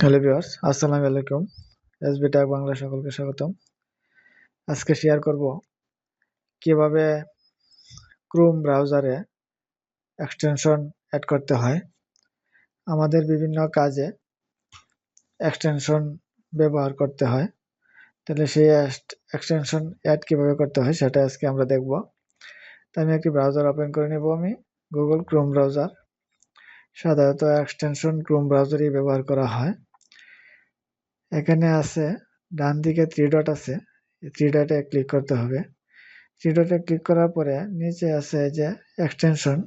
Hello viewers, আসসালামু আলাইকুম। SB take Bangla সকলকে স্বাগতম। আজকে শেয়ার করব কিভাবে ক্রোম ব্রাউজারে এক্সটেনশন অ্যাড করতে হয়। আমাদের বিভিন্ন কাজে এক্সটেনশন ব্যবহার করতে হয়, তাহলে সেই এক্সটেনশন অ্যাড কিভাবে করতে হয় সেটা আজকে আমরা দেখব। তাই আমি একটি ব্রাউজার ওপেন করে নেব, আমি গুগল ক্রোম ব্রাউজার। সাধারণত এক্সটেনশন ক্রোম ব্রাউজারই ব্যবহার করা হয়। এখানে আছে ডান দিকে 3 ডট আছে, 3 ডটে ক্লিক করতে হবে। 3 ডটে ক্লিক করার পরে নিচে আছে যে এক্সটেনশন,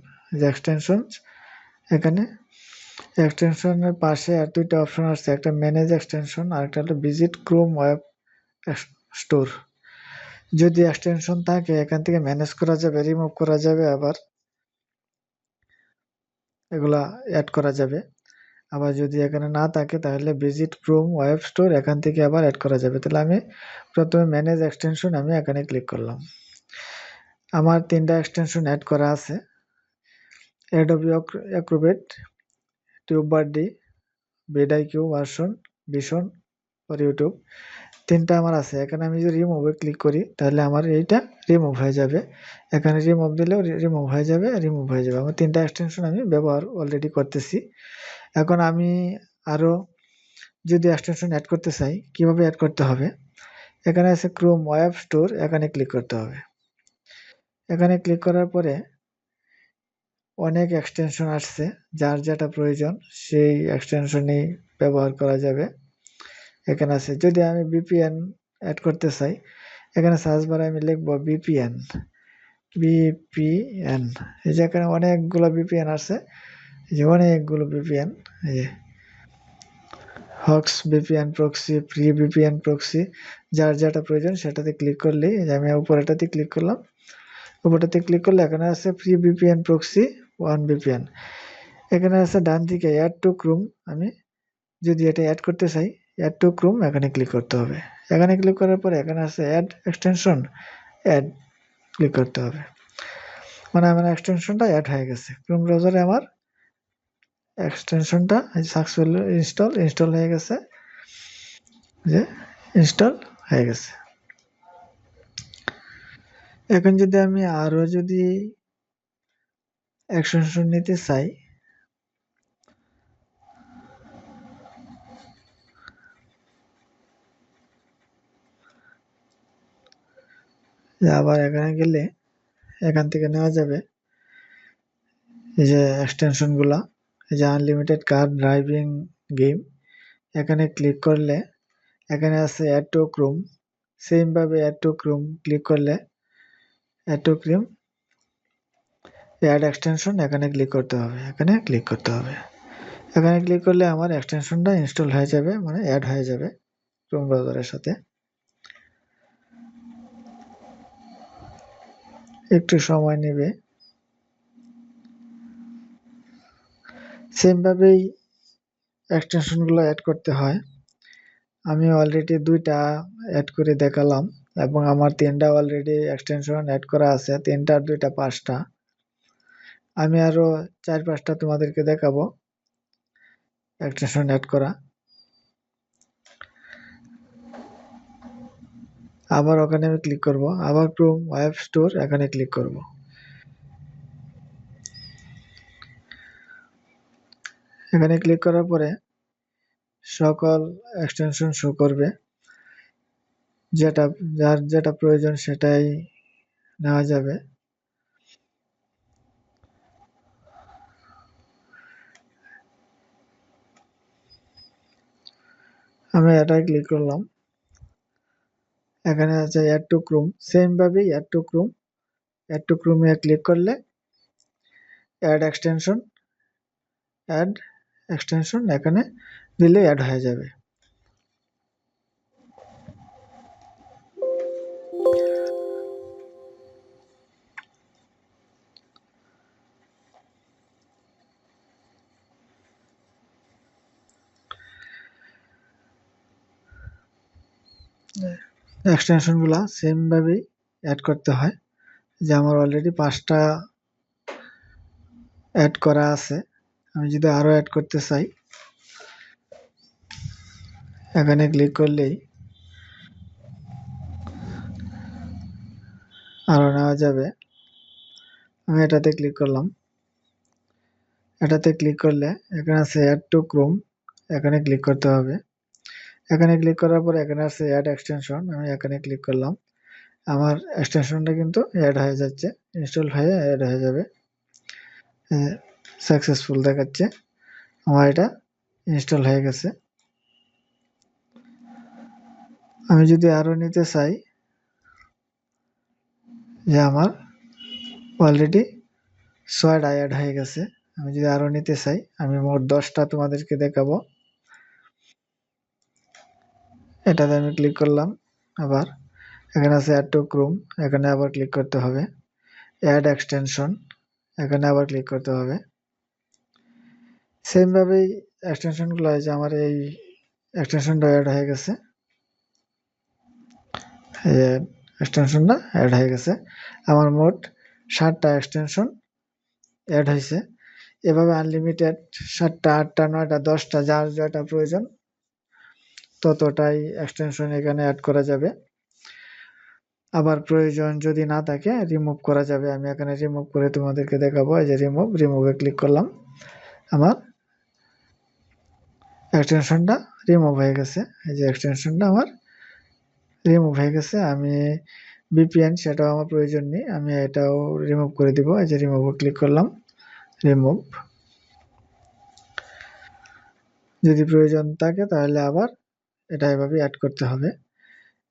এখানে এক্সটেনশনের পাশে আর দুইটা অপশন আছে, একটা ম্যানেজ এক্সটেনশন আর একটা হলো ভিজিট ক্রোম ওয়েব স্টোর। যদি এক্সটেনশন থাকে এখান থেকে ম্যানেজ করা যাবে, রিমুভ করা যাবে, আবার এগুলা অ্যাড করা যাবে। আবার যদি এখানে না থাকে তাহলে ভিজিট ক্রোম ওয়েব স্টোর এখান থেকে আবার অ্যাড করা যাবে। তাহলে আমি প্রথমে ম্যানেজ এক্সটেনশন আমি এখানে ক্লিক করলাম। আমার 3টা এক্সটেনশন অ্যাড করা আছে, Adobe Acrobat, TubeBuddy, vidIQ version, vision for YouTube, 3টা আমার আছে। এখানে আমি যদি রিমুভে ক্লিক করি তাহলে আমার এইটা রিমুভ হয়ে যাবে। এখানে রিমুভ দিলেও রিমুভ হয়ে যাবে। আমার 3টা এক্সটেনশন আমি ব্যবহার অলরেডি করতেছি। এখন আমি আরও যদি এক্সটেনশন অ্যাড করতে চাই, কিভাবে অ্যাড করতে হবে? এখানে আছে ক্রোম ওয়েব স্টোর, এখানে ক্লিক করতে হবে। এখানে ক্লিক করার পরে অনেক এক্সটেনশন আসছে, যার যেটা প্রয়োজন সেই এক্সটেনশনই ব্যবহার করা যাবে। এখানে আছে, যদি আমি বিপিএন অ্যাড করতে চাই, এখানে সার্চ বারে আমি লিখবো বিপিএন। এই যে এখানে অনেকগুলো বিপিএন আছে, এই যে অনেকগুলো বিপিএন, এই যে Hawks VPN proxy, free VPN proxy, যার যেটা প্রয়োজন সেটাতে ক্লিক করলেই, আমি উপরেটাতে ক্লিক করলাম। উপরেটাতে ক্লিক করলে এখানে আছে ফ্রি ভিপিএন প্রক্সি 1 ভিপিএন। এখানে আছে ডান দিকে অ্যাড টু ক্রোম, আমি যদি এটা অ্যাড করতে চাই, অ্যাড টু ক্রোম এখানে ক্লিক করতে হবে। এখানে ক্লিক করার পরে এখানে আছে অ্যাড এক্সটেনশন, অ্যাড ক্লিক করতে হবে। মানে আমার এক্সটেনশনটা অ্যাড হয়ে গেছে ক্রোম ব্রাউজারে, আমার এক্সটেনশনটা সাকসেসফুল ইনস্টল হয়ে গেছে, যে ইনস্টল হয়ে গেছে। এখন যদি আমি আরো যদি এক্সটেনশন নিতে চাই, আবার এখানে গেলে এখান থেকে নেওয়া যাবে। এই যে এক্সটেনশন গুলা, এই যে আনলিমিটেড কার ড্রাইভিং গেম, এখানে ক্লিক করলে এখানে আছে অ্যাড টু ক্রোম, সেম ভাবে অ্যাড টু ক্রোম ক্লিক করলে add to Chrome add extension এখানে ক্লিক করতে হবে। এখানে ক্লিক করলে আমার এক্সটেনশনটা ইনস্টল হয়ে যাবে, মানে অ্যাড হয়ে যাবে ক্রোম ব্রাউজারের সাথে। একটু সময় নেবে। সেম ভাবেই এক্সটেনশন গুলো অ্যাড করতে হয়। আমি অলরেডি 2টা অ্যাড করে দেখালাম এবং আমার 3টা অলরেডি এক্সটেনশন অ্যাড করা আছে, 3টা আর 2টা 5টা। আমি আরো 4-5টা তোমাদেরকে দেখাবো এক্সটেনশন অ্যাড করা। আবার ওখানে আমি ক্লিক করব, আবার ক্রোম ওয়েব স্টোর এখানে ক্লিক করব। এখানে ক্লিক করার পরে সকল এক্সটেনশন শো করবে, যার যেটা প্রয়োজন সেটাই নেওয়া যাবে। আমি এটাই ক্লিক করলাম। এখানে আছে অ্যাড টু ক্রোম, সেম ভাবে অ্যাড টু ক্রোমে ক্লিক করলে অ্যাড এক্সটেনশন এখানে দিলে অ্যাড হয়ে যাবে। এক্সটেনশন গুলা সেম ভাবেই অ্যাড করতে হয়, যে আমার অলরেডি 5টা অ্যাড করা আছে। আমি যদি আরও অ্যাড করতে চাই, এখানে ক্লিক করলেই আরও নেওয়া যাবে। আমি এটাতে ক্লিক করলাম। এটাতে ক্লিক করলে এখানে আছে অ্যাড টু ক্রোম, এখানে ক্লিক করতে হবে। এখানে ক্লিক করার পর এখানে আছে অ্যাড এক্সটেনশন, আমি এখানে ক্লিক করলাম। আমার এক্সটেনশনটা কিন্তু অ্যাড হয়ে যাচ্ছে, ইনস্টল হয়ে অ্যাড হয়ে যাবে। সাকসেসফুল দেখাচ্ছে, আমার এটা ইনস্টল হয়ে গেছে। আমি যদি আরও নিতে চাই, যে আমার অলরেডি 6টা অ্যাড হয়ে গেছে, আমি যদি আরও নিতে চাই, আমি মোট 10টা তোমাদেরকে দেখাবো। এটাতে আমি ক্লিক করলাম। আবার এখানে আছে অ্যাড টু ক্রোম, এখানে আবার ক্লিক করতে হবে। অ্যাড এক্সটেনশন, এখানে আবার ক্লিক করতে হবে। সেমভাবেই এক্সটেনশনগুলো আছে, আমার এই এক্সটেনশনটা অ্যাড হয়ে গেছে, এক্সটেনশনটা অ্যাড হয়ে গেছে। আমার মোট 7টা এক্সটেনশন অ্যাড হয়েছে। এভাবে আনলিমিটেড 7টা, 8টা, 9টা, 10টা, যার যেটা প্রয়োজন ততটাই এক্সটেনশন এখানে অ্যাড করা যাবে। আবার প্রয়োজন যদি না থাকে রিমুভ করা যাবে। আমি এখানে রিমুভ করে তোমাদেরকে দেখাবো। এই যে রিমুভে ক্লিক করলাম, আমার এক্সটেনশনটা রিমুভ হয়ে গেছে। এই যে এক্সটেনশনটা আমার রিমুভ হয়ে গেছে। আমি ভিপিএন, সেটাও আমার প্রয়োজন নেই, আমি এটাও রিমুভ করে দিব। এই যে রিমুভে ক্লিক করলাম, রিমুভ। যদি প্রয়োজন থাকে তাহলে আবার এটা এভাবে অ্যাড করতে হবে।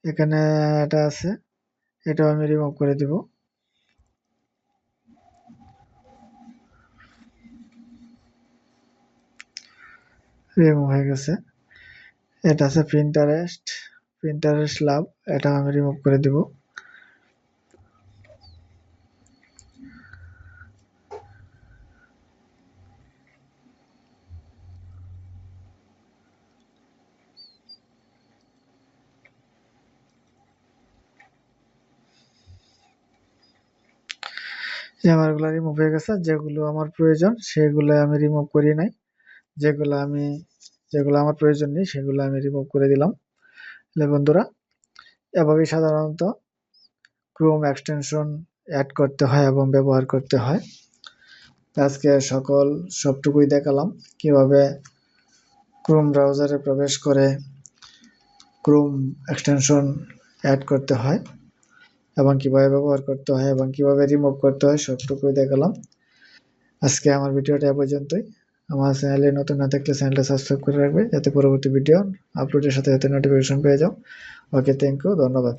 এখানে এটা আছে, এটাও আমি রিমুভ করে দিব। রিমুভ হয়ে গেছে। এটা আছে প্রিন্টারেস্ট লাভ, এটা আমি রিমুভ করে দিব। যে আমারগুলো রিমুভ হয়ে গেছে, যেগুলো আমার প্রয়োজন সেগুলো আমি রিমুভ করি নাই, যেগুলো আমার প্রয়োজন নেই সেগুলো আমি রিমুভ করে দিলাম। তাহলে বন্ধুরা, এভাবেই সাধারণত ক্রোম এক্সটেনশন অ্যাড করতে হয় এবং ব্যবহার করতে হয়। আজকে সবটুকুই দেখালাম কিভাবে ক্রোম ব্রাউজারে প্রবেশ করে ক্রোম এক্সটেনশন অ্যাড করতে হয় এবং কিভাবে ব্যবহার করতে হয় এবং কিভাবে রিমুভ করতে হয়, সবটুকুই দেখালাম। আজকে আমার ভিডিওটা এ পর্যন্তই। আমার চ্যানেলে নতুন না থাকলে চ্যানেলটা সাবস্ক্রাইব করে রাখবে, যাতে পরবর্তী ভিডিও আপলোডের সাথে সাথে নোটিফিকেশন পেয়ে যাও। ওকে, থ্যাংক ইউ, ধন্যবাদ।